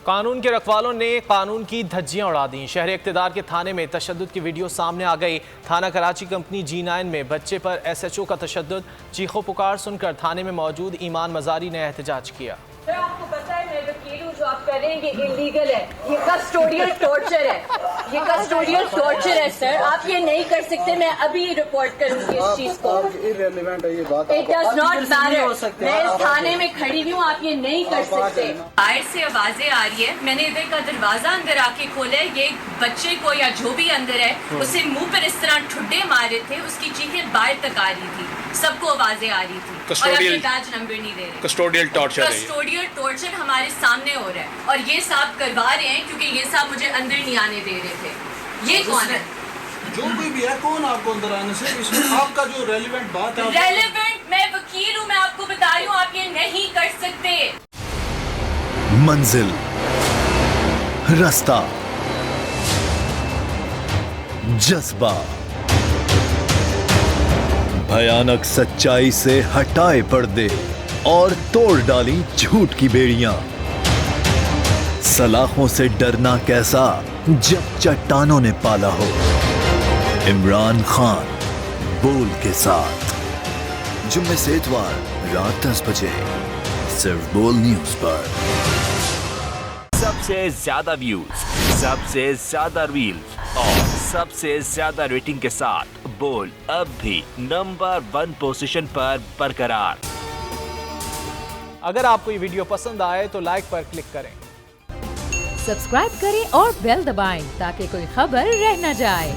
कानून के रखवालों ने कानून की धज्जियां उड़ा दी। शहर इक़्तिदार के थाने में तशद्दुद की वीडियो सामने आ गई। थाना कराची कंपनी G9 में बच्चे पर SHO का तशद्दुद। चीखो पुकार सुनकर थाने में मौजूद ईमान मजारी ने एहतजाज किया। आपको पता है मैं वकील हूँ, जो आप कर रहे हैं ये इलीगल है, ये कस्टोडियल टॉर्चर है, ये कस्टोडियल टॉर्चर है सर। आप ये नहीं कर सकते। मैं अभी रिपोर्ट करूँगी इस चीज को। It does not matter. मैं इस थाने में खड़ी हुई हूँ, आप ये नहीं कर सकते। बाहर से आवाजें आ रही है। मैंने इधर का दरवाजा अंदर आके खोला है। ये बच्चे को या जो भी अंदर है उसे मुंह पर इस तरह ठुड्डे मारे थे। उसकी चीखें बाहर तक आ रही थी, सबको आवाजें आ रही थी। और अपने बैच नंबर नहीं दे रहे। कस्टोडियल टॉर्चर हमारे सामने हो रहा है और ये साहब करवा रहे हैं क्योंकि ये साहब मुझे अंदर नहीं आने दे रहे थे। ये कौन है? जो कोई भी है, कौन आपको अंदर आने से? इसमें आपका जो रेलेवेंट बात है। रेलेवेंट, मैं वकील हूँ, मैं आपको बता रही हूँ, आप ये नहीं कर सकते। मंजिल, रास्ता, जज्बा, भयानक सच्चाई से हटाए पर्दे और तोड़ डाली झूठ की बेड़ियां। सलाखों से डरना कैसा जब चट्टानों ने पाला हो। इमरान खान बोल के साथ जुम्मे से इतवार रात 10 बजे सिर्फ बोल न्यूज पर। सबसे ज्यादा व्यूज, सबसे ज्यादा रील्स और सबसे ज्यादा रेटिंग के साथ बोल अब भी नंबर 1 पोजीशन पर बरकरार। अगर आपको ये वीडियो पसंद आए तो लाइक पर क्लिक करें, सब्सक्राइब करें और बेल दबाएं ताकि कोई खबर रह न जाए।